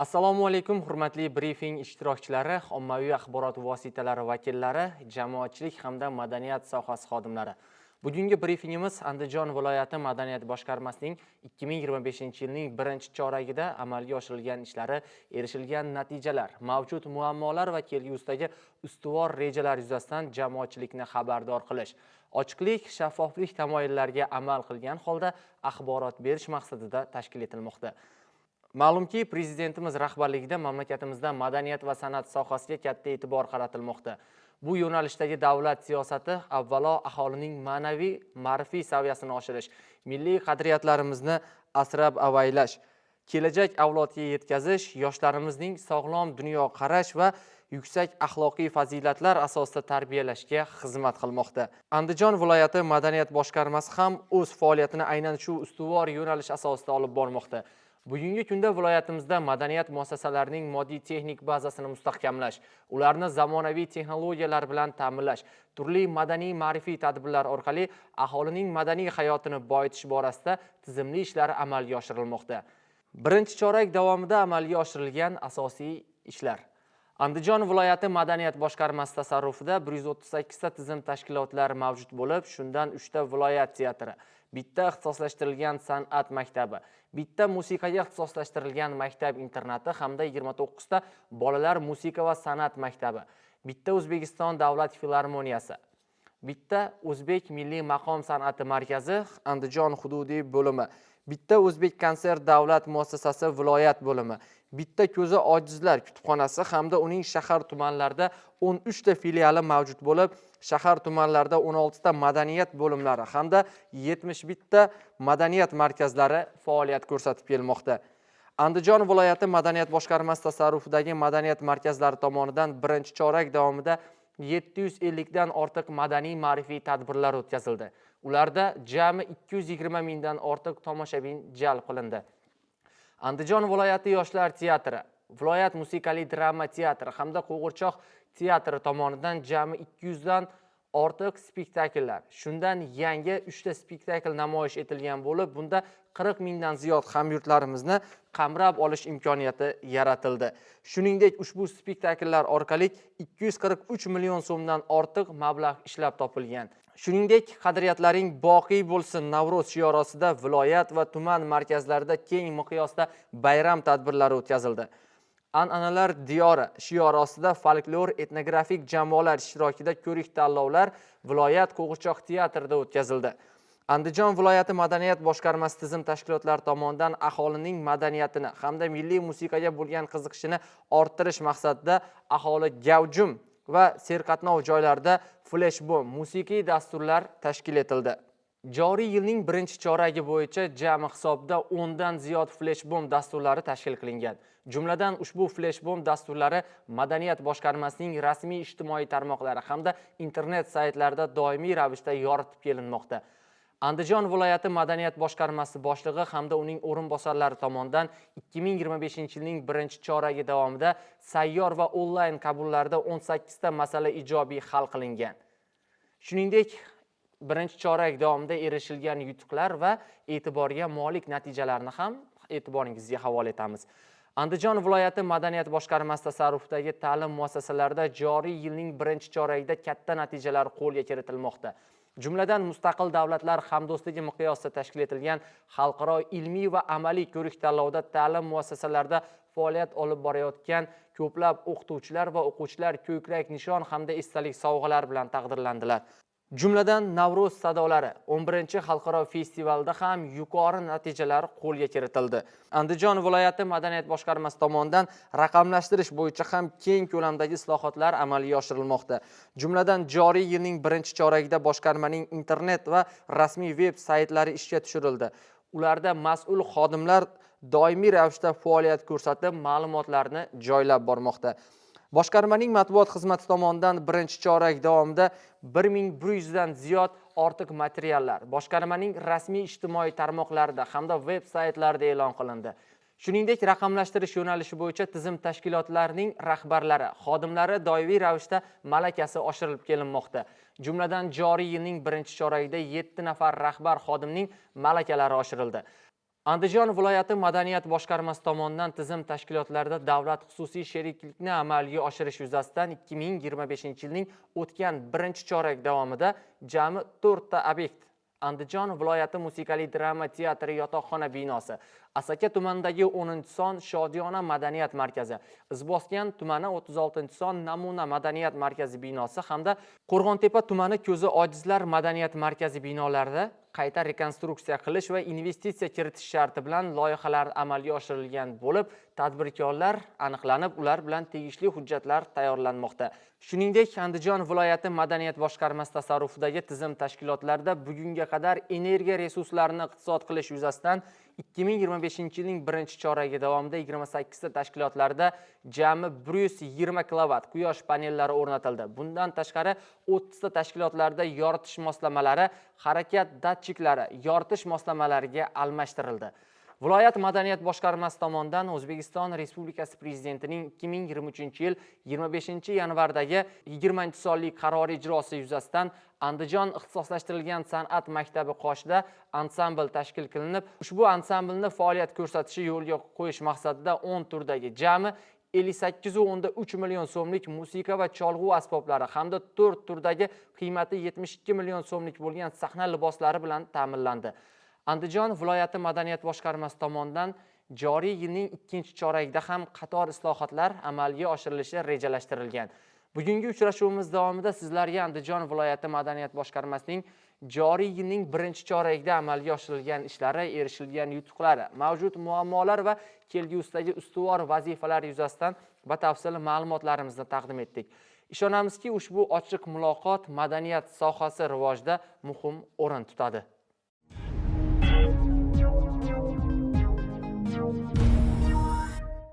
Assalomu alaykum, hurmatli brifing ishtirokchilari, ommaviy axborot vositalari vakillari, jamoatchilik hamda madaniyat sohasi xodimlari. Bugungi brifingimiz Andijon viloyati madaniyat boshqarmasining 2025-yilning birinchi choragida amalga oshirilgan ishlari, erishilgan natijalar, mavjud muammolar va kelgusidagi ustuvor rejalar yuzasidan jamoatchilikni xabardor qilish, ochiqlik, shaffoflik tamoyillariga amal qilgan holda axborot berish maqsadida tashkil etilmoqda. Ma'lumki, prezidentimiz rahbarligida mamlakatimizda madaniyat va san'at sohasiga katta e'tibor qaratilmoqda. Bu yo'nalishdagi davlat siyosati avvalo aholining ma'naviy, ma'rifiy saviyasini oshirish, milliy qadriyatlarimizni asrab-avaylash, kelajak avlodga yetkazish, yoshlarimizning sog'lom dunyoqarash va yuksak axloqiy fazilatlar asosida tarbiyalashga xizmat qilmoqda. Andijon viloyati madaniyat boshqarmasi ham o'z faoliyatini aynan shu ustuvor yo'nalish asosida olib bormoqda. Bugungi kunda viloyatimizda madaniyat muassasalarining moddiy-texnik bazasini mustahkamlash, ularni zamonaviy texnologiyalar bilan ta'minlash, turli madaniy-ma'rifiy tadbirlar orqali aholining madaniy hayotini boyitish borasida tizimli ishlar amalga oshirilmoqda. Birinchi chorak davomida amalga oshirilgan asosiy ishlar. Andijon viloyati madaniyat boshqarmasi tasarrufida 138 ta tizim tashkilotlari mavjud bo'lib, shundan 3 ta viloyat teatri, bitta ixtisoslashtirilgan san'at maktabi, bitta musiqaga ixtisoslashtirilgan maktab internati hamda 29 ta bolalar musiqa va san'at maktabi, bitta O'zbekiston davlat filarmoniyasi, bitta O'zbek milliy maqom san'ati markazi Andijon hududiy bo'limi, bitta O'zbek konsert davlat muassasasi viloyat bo'limi, bitta ko'zi ojizlar kutubxonasi hamda uning shahar tumanlarida 13 ta filiali mavjud bo'lib, shahar tumanlarida 16 ta madaniyat bo'limlari hamda 71 ta madaniyat markazlari faoliyat ko'rsatib kelmoqda. Andijon viloyati madaniyat boshqarmasi tasarrufidagi madaniyat markazlari tomonidan birinchi chorak davomida 750 dan ortiq madaniy ma'rifiy tadbirlar o'tkazildi. Ularda jami 220 mingdan ortiq tomoshabin jalb qilindi. Andijon viloyati yoshlar teatri, viloyat musiqali drama teatri hamda qo'g'irchoq teatri tomonidan jami 200 dan ortiq spektakllar, shundan yangi 3 ta spektakl namoyish etilgan bo'lib, bunda 40 mingdan ziyod hamyurtlarimizni qamrab olish imkoniyati yaratildi. Shuningdek, ushbu spektakllar orqali 243 million so'mdan ortiq mablag' ishlab topilgan. Shuningdek, qadriyatlaring boqiy bo'lsin Navro'z shiori ostida viloyat va tuman markazlarida keng miqyosda bayram tadbirlari o'tkazildi. An'analar diyori shiori ostida folklor etnografik jamoalar ishtirokida ko'rik-tanlovlar viloyat qo'g'irchoq teatrida o'tkazildi. Andijon viloyati madaniyat boshqarmasi tizim tashkilotlari tomonidan aholining madaniyatini hamda milliy musiqaga bo'lgan qiziqishini orttirish maqsadida aholi gavjum va serqatnov joylarda flashmob musiqiy dasturlar tashkil etildi. Joriy yilning birinchi choragi bo'yicha jami hisobda 10 dan ziyod flashmob dasturlari tashkil qilingan. Jumladan ushbu flashmob dasturlari madaniyat boshqarmasining rasmiy ijtimoiy tarmoqlari hamda internet saytlarida doimiy ravishda yoritib kelinmoqda. Andijon viloyati madaniyat boshqarmasi boshlig'i hamda uning o'rinbosarlari tomonidan 2025-yilning birinchi choragi davomida sayyor va onlayn qabullarda 18 ta masala ijobiy hal qilingan. Shuningdek, birinchi chorak davomida erishilgan yutuqlar va e'tiborga molik natijalarni ham e'tiboringizga havola etamiz. Andijon viloyati madaniyat boshqarmasi tasarrufidagi ta'lim muassasalarida joriy yilning birinchi choragida katta natijalar qo'lga kiritilmoqda. Jumladan mustaqil davlatlar hamdo'stligi miqyosida tashkil etilgan xalqaro ilmiy va amaliy ko'rik-tanlovda ta'lim muassasalarida faoliyat olib borayotgan ko'plab o'qituvchilar va o'quvchilar ko'krak nishon hamda esdalik sovg'alar bilan taqdirlandilar. Jumladan Navro'z sadolari 11 xalqaro festivalda ham yuqori natijalar qo'lga kiritildi. Andijon viloyati madaniyat boshqarmasi tomonidan raqamlashtirish bo'yicha ham keng ko'lamdagi islohotlar amalga oshirilmoqda. Jumladan joriy yilning birinchi choragida boshqarmaning internet va rasmiy veb saytlari ishga tushirildi. Ularda mas'ul xodimlar doimiy ravishda faoliyat ko'rsatib, ma'lumotlarni joylab bormoqda. Boshqarmaning matbuot xizmati tomonidan birinchi chorak davomida 1100 dan ziyod ortiq materiallar boshqarmaning rasmiy ijtimoiy tarmoqlarida hamda veb saytlarida e'lon qilindi. Shuningdek, raqamlashtirish yo'nalishi bo'yicha tizim tashkilotlarining rahbarlari, xodimlari doimiy ravishda malakasi oshirilib kelinmoqda. Jumladan joriy yilning birinchi choragida 7 nafar rahbar xodimning malakalari oshirildi. Andijon viloyati madaniyat boshqarmasi tomonidan tizim tashkilotlarida davlat xususiy sheriklikni amalga oshirish yuzasidan 2025-yilning o'tgan birinchi chorak davomida jami 4 ta obyekt Andijon viloyati musiqali drama teatri yotoqxona binosi, Asaka tumanidagi 10-son Shodiyona madaniyat markazi, Izboskan tumani 36-son Namuna madaniyat markazi binosi hamda Qo'rg'ontepa tumani ko'zi ojizlar madaniyat markazi binolarida qayta rekonstruksiya qilish va investitsiya kiritish sharti bilan loyihalar amalga oshirilgan bo'lib, tadbirkorlar aniqlanib, ular bilan tegishli hujjatlar tayyorlanmoqda. Shuningdek, Andijon viloyati madaniyat boshqarmasi tasarrufidagi tizim tashkilotlarida bugunga qadar energiya resurslarini iqtisod qilish yuzasidan 2025-yilning birinchi choragi davomida 28 ta tashkilotlarda jami 120 kilovat quyosh panellari o'rnatildi. Bundan tashqari 30 ta tashkilotlarda yoritish moslamalari, harakat datchiklari yoritish moslamalariga almashtirildi. Viloyat madaniyat boshqarmasi tomonidan O'zbekiston Respublikasi Prezidentining 2023-yil 25-yanvardagi 20-sonli qarori ijrosi yuzasidan Andijon ixtisoslashtirilgan san'at maktabi qoshida ansambl tashkil qilinib, ushbu ansamblni faoliyat ko'rsatishi yo'lga qo'yish maqsadida 10 turdagi jami 58,3 million so'mlik musiqa va cholg'u asboblari hamda 4 turdagi qiymati 72 million so'mlik bo'lgan sahna liboslari bilan ta'minlandi. Andijon viloyati madaniyat boshqarmasi tomonidan joriy yilning ikkinchi choragida ham qator islohotlar amalga oshirilishi rejalashtirilgan. Bugungi uchrashuvimiz davomida sizlarga Andijon viloyati madaniyat boshqarmasining joriy yilning birinchi choragida amalga oshirilgan ishlari, erishilgan yutuqlari, mavjud muammolar va kelgusidagi ustuvor vazifalar yuzasidan batafsil ma'lumotlarimizni taqdim etdik. Ishonamizki, ushbu ochiq muloqot madaniyat sohasi rivojida muhim o'rin tutadi.